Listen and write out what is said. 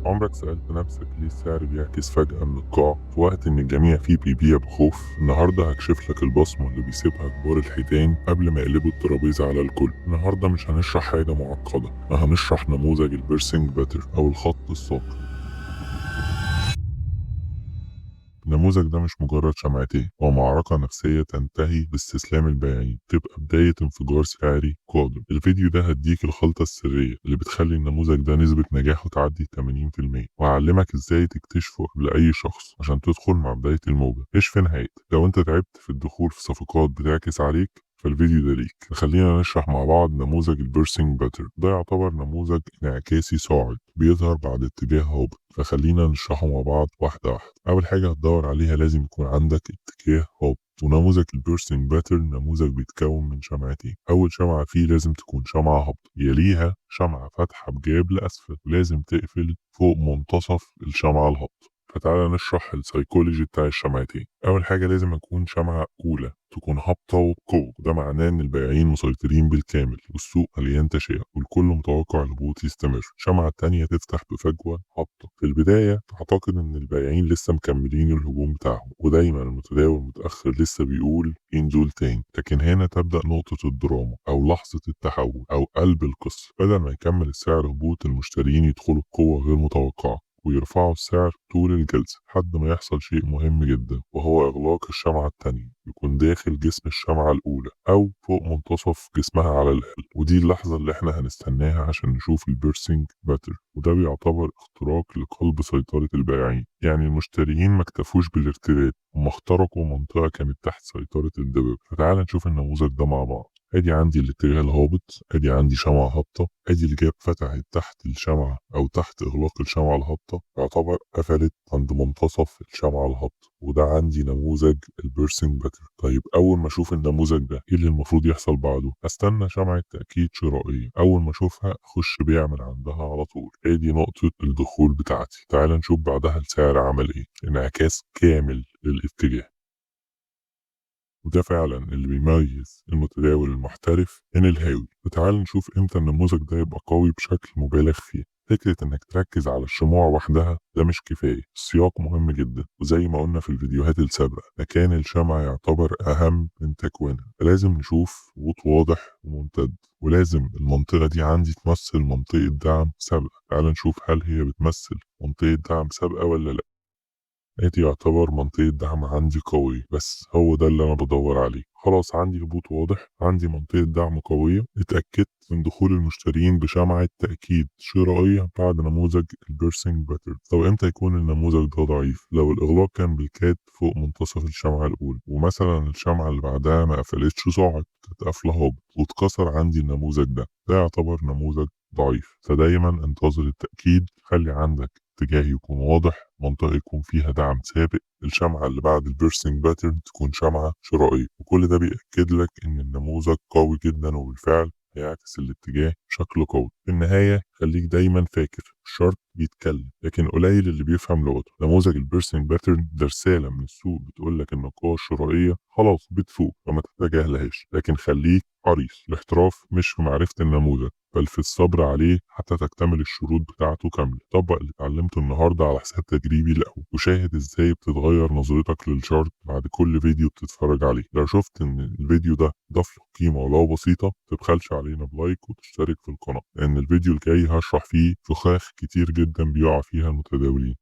عمرك سألت نفسك ليه السعر بيعكس فجأة من القاع في وقت إن الجميع فيه بيبيع بخوف؟ النهاردة هكشف لك البصمة اللي بيسيبها كبار الحيتان قبل ما يقلبوا الترابيزة على الكل. النهاردة مش هنشرح حاجة معقدة، ما هنشرح نموذج البيرسينج باتر أو الخط الساقط. النموذج ده مش مجرد شمعتين، هو معركة نفسية تنتهي باستسلام البياعين، تبقى بداية انفجار سعري قادم. الفيديو ده هديك الخلطة السرية اللي بتخلي النموذج ده نسبة نجاحه تعدي 80%، وهعلمك ازاي تكتشفه قبل أي شخص عشان تدخل مع بداية الموجة مش في نهايتها. لو انت تعبت في الدخول في صفقات بتعكس عليك فالفيديو ده ليك. خلينا نشرح مع بعض نموذج البيرسينج باتر. ده يعتبر نموذج انعكاسي صاعد بيظهر بعد اتجاه هابط، فخلينا نشرحه مع بعض واحدة واحدة. أول حاجة هتدور عليها لازم يكون عندك اتجاه هابط. ونموذج البيرسينج باتر نموذج بيتكون من شمعتين. أول شمعة فيه لازم تكون شمعة هابطة، يليها شمعة فاتحة بجاب لأسفل، ولازم تقفل فوق منتصف الشمعة الهابطة. فتعالى نشرح السيكولوجي بتاع الشمعتين. أول حاجة لازم أكون شمعة أولى تكون هابطة وبقوة، ده معناه إن البياعين مسيطرين بالكامل والسوق مليان تشاؤم والكل متوقع الهبوط يستمر. الشمعة التانية تفتح بفجوة هابطة. في البداية تعتقد إن البياعين لسه مكملين الهجوم بتاعهم، ودايما المتداول المتأخر لسه بيقول ينزل تاني، لكن هنا تبدأ نقطة الدراما أو لحظة التحول أو قلب القصة. بدل ما يكمل السعر هبوط، المشترين يدخلوا بقوة غير متوقعة ويرفعوا السعر طول الجلسة لحد ما يحصل شيء مهم جدا، وهو إغلاق الشمعة التانية. يكون داخل جسم الشمعة الأولى أو فوق منتصف جسمها على الأقل، ودي اللحظة اللي احنا هنستناها عشان نشوف البيرسينج باتر. وده بيعتبر اختراق لقلب سيطرة البائعين. يعني المشتريين ما اكتفوش بالارتداد، هم اخترقوا منطقة كانت تحت سيطرة الدبابة. فتعال نشوف النموذج ده مع بعض. ادي عندي الاتجاه الهابط، ادي عندي شمعة هابطة، ادي الجاب فتحت تحت الشمعة او تحت اغلاق الشمعة الهابطة، يعتبر قفلت عند منتصف الشمعة الهابطة. وده عندي نموذج البيرسينج باتر. طيب اول ما اشوف النموذج ده ايه اللي المفروض يحصل بعده؟ استنى شمعة تأكيد شرائية، اول ما اشوفها اخش بيع من عندها على طول. ادي نقطة الدخول بتاعتي. تعال نشوف بعدها السعر عمل ايه. انعكاس كامل للاتجاه، وده فعلا اللي بيميز المتداول المحترف من الهاوي. وتعال نشوف امتى النموذج ده يبقى قوي بشكل مبالغ فيه. فكرة انك تركز على الشموع وحدها ده مش كفاية، السياق مهم جدا، وزي ما قلنا في الفيديوهات السابقة مكان الشمعة يعتبر اهم من تكوينها. فلازم نشوف خطوط واضح وممتد، ولازم المنطقة دي عندي تمثل منطقة دعم سابقة. تعال نشوف هل هي بتمثل منطقة دعم سابقة ولا لا. ادي يعتبر منطقة دعم عندي قوي، بس هو ده اللي انا بدور عليه. خلاص عندي هبوط واضح، عندي منطقة دعم قوية، اتأكدت من دخول المشترين بشمعة تأكيد شرائية بعد نموذج البيرسينج باتر. طب امتى يكون النموذج ده ضعيف؟ لو الإغلاق كان بالكاد فوق منتصف الشمعة الأولى، ومثلا الشمعة اللي بعدها ما قفلتش صاعد، كانت قافلة هابط واتكسر عندي النموذج ده يعتبر نموذج ضعيف. فدايما انتظر التأكيد، خلي عندك اتجاه يكون واضح، منطقة يكون فيها دعم سابق، الشمعة اللي بعد البيرسينج باترن تكون شمعة شرائية. وكل ده بيأكد لك إن النموذج قوي جدا وبالفعل هيعكس الاتجاه بشكل قوي. في النهاية خليك دايما فاكر الشرط بيتكلم لكن قليل اللي بيفهم لغته. نموذج البيرسينج باترن ده رسالة من السوق بتقول لك إن القوة الشرائية خلاص بتفوق، فما تتجاهلهاش، لكن خليك حريص. الاحتراف مش في معرفة النموذج بل في الصبر عليه حتى تكتمل الشروط بتاعته كاملة. طبق اللي اتعلمته النهاردة على حساب تجريبي الأول، وشاهد ازاي بتتغير نظرتك للشارت بعد كل فيديو بتتفرج عليه. لو شفت ان الفيديو ده ضاف لك قيمة ولو بسيطة متبخلش علينا بلايك وتشترك في القناة، لأن الفيديو الجاي هشرح فيه فخاخ كتير جدا بيقع فيها المتداولين.